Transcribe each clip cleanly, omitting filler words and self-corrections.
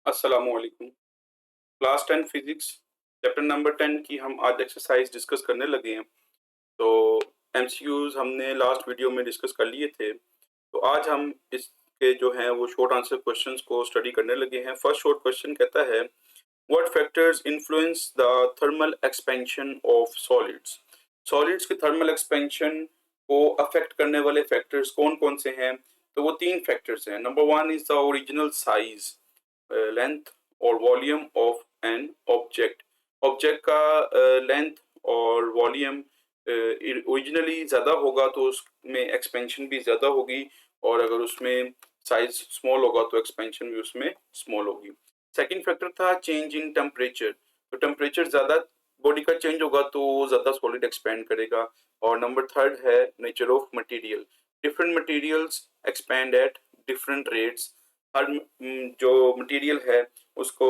अस्सलामुअलैकुम। Class 10 physics chapter number 10 की हम आज एक्सरसाइज डिस्कस करने लगे हैं। तो एमसीक्यूज हमने लास्ट वीडियो में डिस्कस कर लिए थे। तो आज हम इसके जो हैं वो शॉर्ट आंसर क्वेश्चंस को स्टडी करने लगे हैं। फर्स्ट शॉर्ट क्वेश्चन कहता है what factors influence the thermal expansion of solids. Solids के थर्मल एक्सपेंशन को अफेक्ट करने वाले फैक्टर्स कौन कौन से हैं? तो वो तीन फैक्टर्स हैं। Number one is the original size, length और volume of an object. Object का लेंथ और वॉल्यूम ओरिजिनली ज़्यादा होगा तो उसमें एक्सपेंशन भी ज़्यादा होगी, और अगर उसमें साइज स्मॉल होगा तो एक्सपेंशन भी उसमें स्मॉल होगी। सेकंड फैक्टर था चेंज इन टेम्परेचर। तो टेम्परेचर ज़्यादा बॉडी का चेंज होगा तो ज़्यादा सॉलिड एक्सपेंड करेगा। और नंबर थर्ड है nature of material. Different materials expand at different rates. हर जो मटेरियल है उसको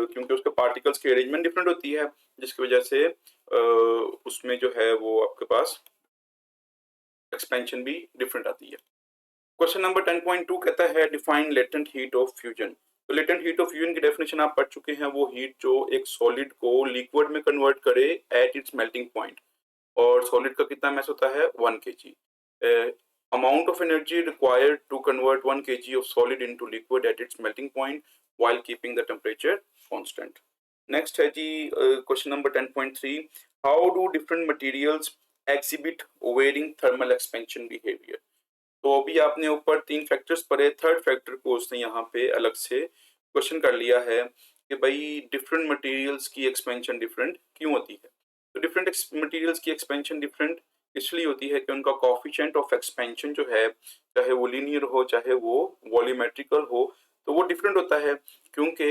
क्योंकि उसके पार्टिकल्स की अरेंजमेंट डिफरेंट होती है, जिसकी वजह से उसमें जो है वो आपके पास एक्सपेंशन भी डिफरेंट आती है। क्वेश्चन नंबर 10.2 कहता है define latent heat of fusion. तो लेटेंट हीट ऑफ फ्यूजन की डेफिनेशन आप पढ़ चुके हैं। वो हीट जो एक सॉलिड को लिक्विड में कन्वर्ट करे एट इट्स मेल्टिंग पॉइंट। और सॉलिड का कितना मास होता है? 1 kg। amount of energy required to convert 1 kg of solid into liquid at its melting point while keeping the temperature constant. Next है जी question number 10.3 how do different materials exhibit varying thermal expansion behaviour. तो अभी आपने ऊपर तीन factors पढ़े, third factor को उसने यहाँ पे अलग से क्वेश्चन कर लिया है कि भाई डिफरेंट मटेरियल्स की एक्सपेंशन डिफरेंट क्यों होती है। तो डिफरेंट मटेरियल्स की एक्सपेंशन डिफरेंट इसलिए होती है कि उनका कोफिशिएंट ऑफ एक्सपेंशन जो है, चाहे वो लीनियर हो चाहे वो वॉल्यूमेट्रिकल हो, तो वो डिफरेंट होता है क्योंकि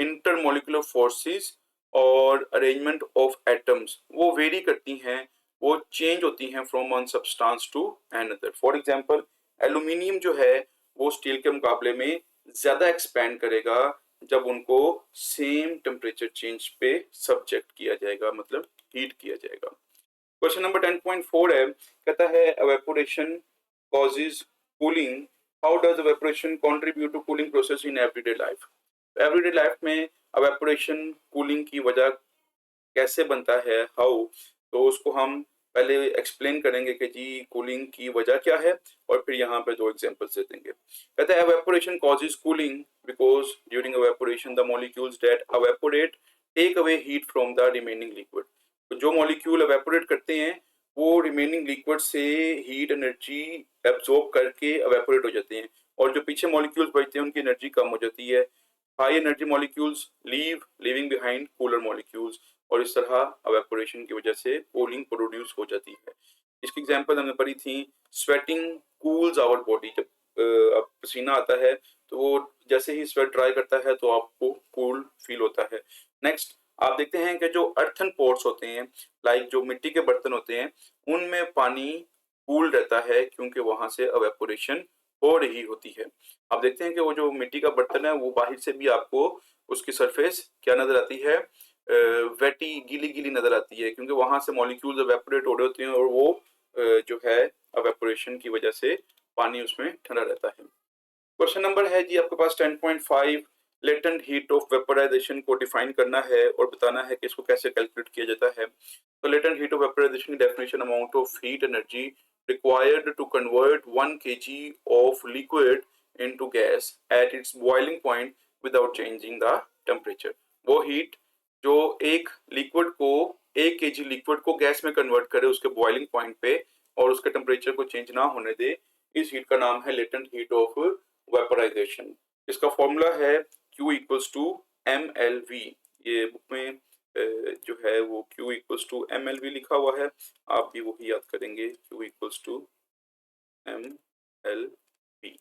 इंटरमोलिकुलर फोर्सेस और अरेंजमेंट ऑफ एटम्स वो वेरी करती हैं, वो चेंज होती हैं from one substance to another. For example aluminium जो है वो स्टील के मुकाबले में ज़्यादा एक्सपैंड करेगा जब उनको सेम टेम्परेचर चेंज पे सब्जेक्ट किया जाएगा, मतलब हीट किया जाएगा। क्वेश्चन नंबर 10.4 है, कहता है evaporation causes cooling. How does evaporation contribute to cooling process in everyday life? Everyday life में evaporation कूलिंग की वजह कैसे बनता है, हाउ, तो उसको हम पहले एक्सप्लेन करेंगे कि जी कूलिंग की वजह क्या है, और फिर यहाँ पे दो एग्जांपल्स दे देंगे। कहता है evaporation causes cooling because during evaporation the molecules that evaporate take away heat from the remaining liquid. तो जो मॉलिक्यूल evaporate करते हैं वो रिमेनिंग लिक्विड से हीट एनर्जी एब्जॉर्ब करके evaporate हो जाते हैं, और जो पीछे मॉलिक्यूल्स बचते हैं उनकी एनर्जी कम हो जाती है। High energy molecules leaving behind cooler molecules, और इस तरह evaporation की वजह से कूलिंग प्रोड्यूस हो जाती है। इसकी एग्जांपल हमने पढ़ी थी, स्वेटिंग कूल्स आवर बॉडी। जब अब पसीना आता है तो वो जैसे ही स्वेट ड्राई करता है तो आपको कूल फील होता है। नेक्स्ट आप देखते हैं कि जो अर्थन पोर्स होते हैं, लाइक जो मिट्टी के बर्तन होते हैं, उनमें पानी कूल रहता है क्योंकि वहां से evaporation हो रही होती है। आप देखते हैं कि वो जो मिट्टी का बर्तन है वो बाहर से भी आपको उसकी सरफेस क्या नजर आती है? वेटी गीली गीली नजर आती है, क्योंकि वहां से मॉलिक्यूल्स evaporate हो रहे होते हैं और वो जो है evaporation की वजह से पानी उसमें ठंडा रहता है। क्वेश्चन नंबर है जी आपके पास 10.5 लेटेंट हीट ऑफ वेपोराइजेशन को डिफाइन करना है और बताना है कि इसको कैसे कैलकुलेट किया जाता है। तो लेटेंट हीट ऑफ वेपोराइजेशन की definition amount of heat energy required to convert 1 kg of liquid into gas at its boiling point without changing the temperature. वो हीट जो एक लिक्विड को 1 kg लिक्विड को गैस में कन्वर्ट करे उसके boiling point पे और उसके टेम्परेचर को चेंज ना होने दे, इस हीट का नाम है लेटेंट हीट ऑफ वेपोराइजेशन। इसका फॉर्मूला है Q इक्वल्स टू MLV। ये बुक में जो है वो Q इक्वल्स टू MLV लिखा हुआ है, आप भी वही याद करेंगे, Q equals to MLV।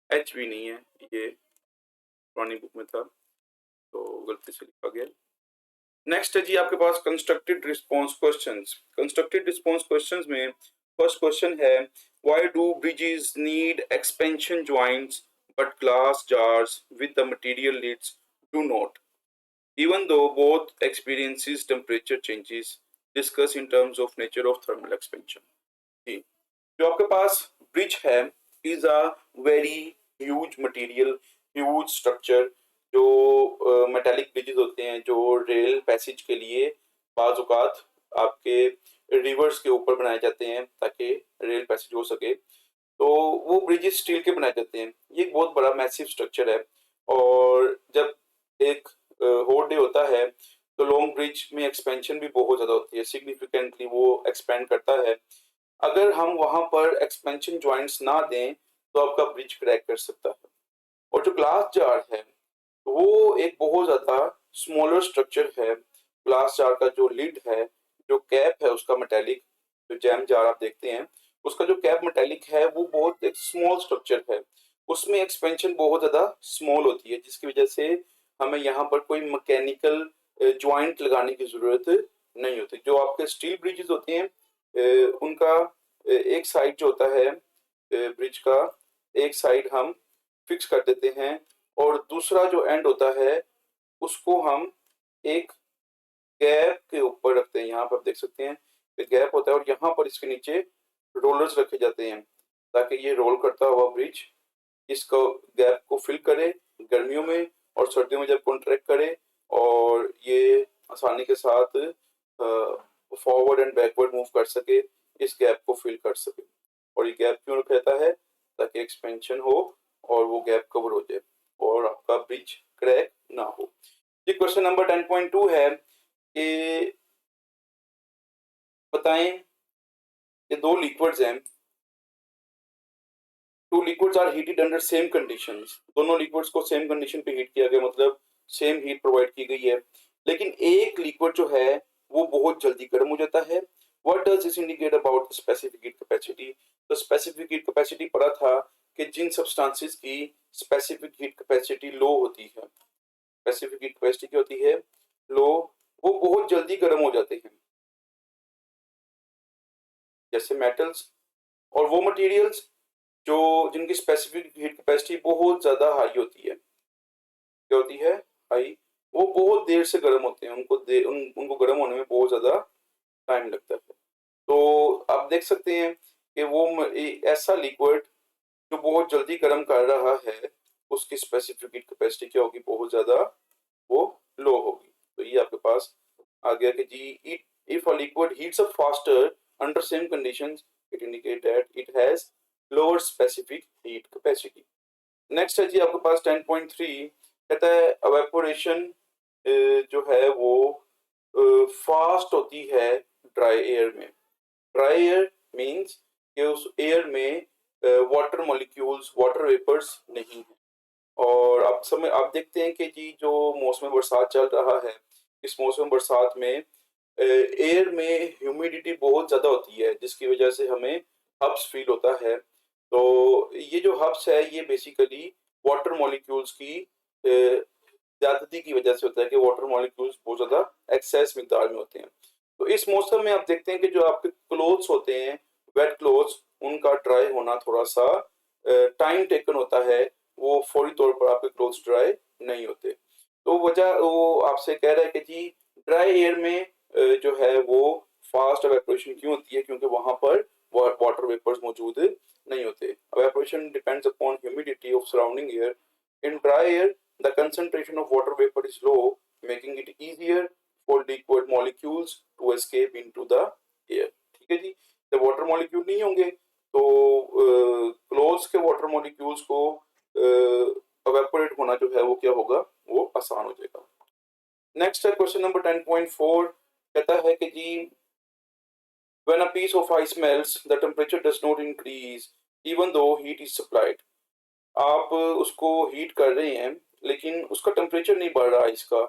HV नहीं है, ये पुरानी बुक में था तो गलती से लिखा गया। नेक्स्ट है जी आपके पास constructed response questions. Constructed response questions में फर्स्ट क्वेश्चन है why do bridges need expansion joints but glass jars with the material lids do not, even though both experiences temperature changes, discuss in terms of nature of thermal expansion. जी, जो आपके पास bridge है is a very huge material, huge structure जो metallic bridges होते हैं जो rail passage के लिए बाज़ औक़ात आपके रिवर्स के ऊपर बनाए जाते हैं ताकि रेल पैसेज हो सके। तो वो ब्रिजेस स्टील के बनाए जाते हैं। ये एक बहुत बड़ा मैसिव स्ट्रक्चर है और जब एक हॉट डे होता है तो लॉन्ग ब्रिज में एक्सपेंशन भी बहुत ज़्यादा होती है, सिग्निफिकेंटली वो एक्सपेंड करता है। अगर हम वहाँ पर एक्सपेंशन जॉइंट्स ना दें तो आपका ब्रिज क्रैक कर सकता है। और जो ग्लास जार है वो एक बहुत ज़्यादा स्मॉलर स्ट्रक्चर है। ग्लास जार का जो लिड है, जो कैप है उसका मेटालिक, जो जैम जार आप देखते हैं, उसका जो कैप मेटालिक है वो बहुत एक स्मॉल स्ट्रक्चर है। उसमें एक्सपेंशन बहुत ज़्यादा स्मॉल होती है जिसकी वजह से हमें यहाँ पर कोई मैकेनिकल जॉइंट लगाने की ज़रूरत नहीं होती। जो आपके स्टील ब्रिजेस होते हैं उनका एक साइड जो होता है ब्रिज का, एक साइड हम फिक्स कर देते हैं और दूसरा जो एंड होता है उसको हम एक गैप के ऊपर रखते हैं। यहाँ पर आप देख सकते हैं एक गैप होता है और यहाँ पर इसके नीचे रोलर्स रखे जाते हैं ताकि ये रोल करता हुआ ब्रिज इसको गैप को फिल करे गर्मियों में और सर्दियों में जब कॉन्ट्रैक्ट करे और ये आसानी के साथ फॉरवर्ड एंड बैकवर्ड मूव कर सके, इस गैप को फिल कर सके। और ये गैप क्यों रहता है? ताकि एक्सपेंशन हो और वो गैप कवर हो जाए और आपका ब्रिज क्रैक ना हो। ये क्वेश्चन नंबर 10.2 है कि बताएं ये दो लिक्विड्स हैं, two liquids are heated under same conditions. दोनों लिक्विड्स को सेम कंडीशन पे हीट किया गया, मतलब सेम हीट प्रोवाइड की गई है, लेकिन एक लिक्विड जो है वो बहुत जल्दी गर्म हो जाता है। What does this indicate about the specific heat capacity? तो स्पेसिफिक हीट कैपेसिटी पढ़ा था कि जिन सब्सटेंसेस की स्पेसिफिक हीट कैपेसिटी लो होती है, स्पेसिफिक हीट कैपेसिटी क्या होती है? लो, वो बहुत जल्दी गर्म हो जाते हैं, जैसे मेटल्स। और वो मटेरियल्स जो जिनकी स्पेसिफिक हीट कैपेसिटी बहुत ज्यादा हाई होती है, क्या होती है? हाई, वो बहुत देर से गर्म होते हैं, उनको गर्म होने में बहुत ज्यादा टाइम लगता है। तो आप देख सकते हैं कि वो ऐसा लिक्विड जो बहुत जल्दी गर्म कर रहा है उसकी स्पेसिफिक हीट कैपेसिटी क्या होगी? बहुत ज्यादा वो लो होगी। तो ये आपके पास आ गया कि जी if a liquid heats up faster under same conditions it indicate that it has lower specific heat capacity. Next है जी आपके पास 10.3, कहता है एवेपोरेशन जो है वो फास्ट होती है ड्राई एयर में। ड्राई एयर मींस कि उस एयर में वाटर मॉलिक्यूल्स, वाटर वेपर्स नहीं है। और आप देखते हैं कि जी जो मौसम बरसात चल रहा है, इस मौसम बरसात में एयर में ह्यूमिडिटी बहुत ज़्यादा होती है जिसकी वजह से हमें हब्स फील होता है। तो ये जो हब्स है ये बेसिकली वाटर मॉलिक्यूल्स की ज़्यादती की वजह से होता है कि वाटर मॉलिक्यूल्स बहुत ज़्यादा एक्सेस मिकदार में होते हैं। तो इस मौसम में आप देखते हैं कि जो आपके क्लोथ्स होते हैं, वेट क्लोथ्स, उनका ड्राई होना थोड़ा सा टाइम टेकन होता है, वो फौरी तौर पर आपके क्लोथ्स ड्राई नहीं होते। तो वजह वो आपसे कह रहा है कि जी ड्राई एयर में जो है वो फास्ट एवेपोरेशन क्यों होती है? क्योंकि वहां पर वाटर वेपर्स मौजूद नहीं होते। Evaporation depends upon humidity of surrounding air. In dry air the concentration of water vapour is low, making it easier for liquid molecules to escape into the air. ठीक है जी, जब वाटर मॉलिक्यूल नहीं होंगे तो close के water molecules को evaporate होना जो है वो क्या होगा? वो आसान हो जाएगा। नेक्स्ट है क्वेश्चन नंबर 10.4, कहता है कि जी when a piece of ice melts the temperature does not increase even though heat is supplied। आप उसको हीट कर रहे हैं लेकिन उसका टेम्परेचर नहीं बढ़ रहा आइस का,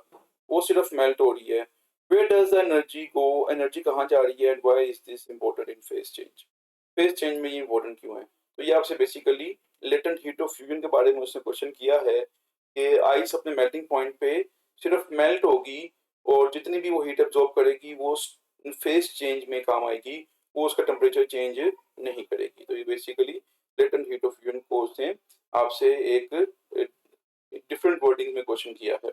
वो सिर्फ मेल्ट हो रही है। Where does the energy go? Energy कहाँ जा रही है? And why is this important in phase change? Phase change में ये इम्पोर्टेंट क्यों है? तो ये आपसे basically latent heat of fusion के बारे में उसने क्वेश्चन किया है कि आइस अपने मेल्टिंग पॉइंट पे सिर्फ मेल्ट होगी और जितनी भी वो हीट एब्जॉर्ब करेगी वो फेज चेंज में काम आएगी, वो उसका टेम्परेचर चेंज नहीं करेगी। तो ये basically latent heat of fusion को उसने आपसे एक डिफरेंट वर्डिंग में क्वेश्चन किया है।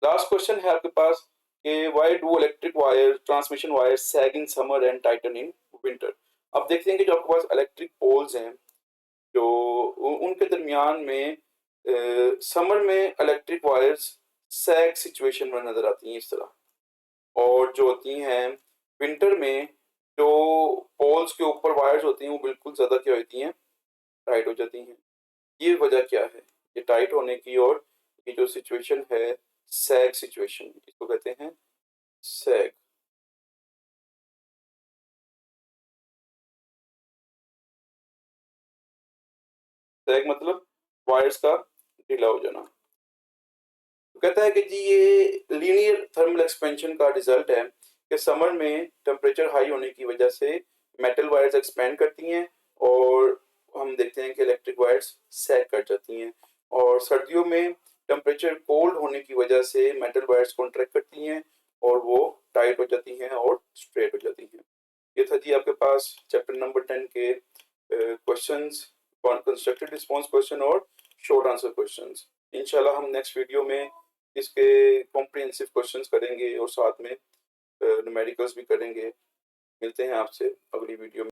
लास्ट क्वेश्चन है आपके पास कि why do electric wire, transmission wire sag in summer and Titan in winter? अब देखते हैं कि जो आपके पास इलेक्ट्रिक पोल्स हैं जो उनके दरमियान में समर में इलेक्ट्रिक वायर्स सैग सिचुएशन में नज़र आती हैं इस तरह, और जो होती हैं विंटर में जो पोल्स के ऊपर वायर्स होती हैं वो बिल्कुल ज़्यादा क्या होती हैं, टाइट हो जाती हैं। ये वजह क्या है ये टाइट होने की, और ये जो सिचुएशन है सैग सिचुएशन, इसको कहते हैं सैग। सैग मतलब वायर्स का ढीला हो जाना। तो कहता है कि जी ये लीनियर थर्मल एक्सपेंशन का रिजल्ट है कि समर में टेम्परेचर हाई होने की वजह से मेटल वायर्स एक्सपेंड करती हैं, और हम देखते हैं कि इलेक्ट्रिक वायर्स सैग कर जाती हैं। और सर्दियों में टेम्परेचर कोल्ड होने की वजह से मेटल वायर्स कॉन्ट्रैक्ट करती हैं और वो टाइट हो जाती हैं और स्ट्रेट हो जाती हैं। ये था जी आपके पास चैप्टर नंबर 10 के क्वेश्चंस, कंस्ट्रक्टेड रिस्पॉन्स क्वेश्चन और शॉर्ट आंसर क्वेश्चंस। इंशाल्लाह हम नेक्स्ट वीडियो में इसके कॉम्प्रिहेंसिव क्वेश्चंस करेंगे और साथ में न्यूमेरिकल्स भी करेंगे। मिलते हैं आपसे अगली वीडियो में।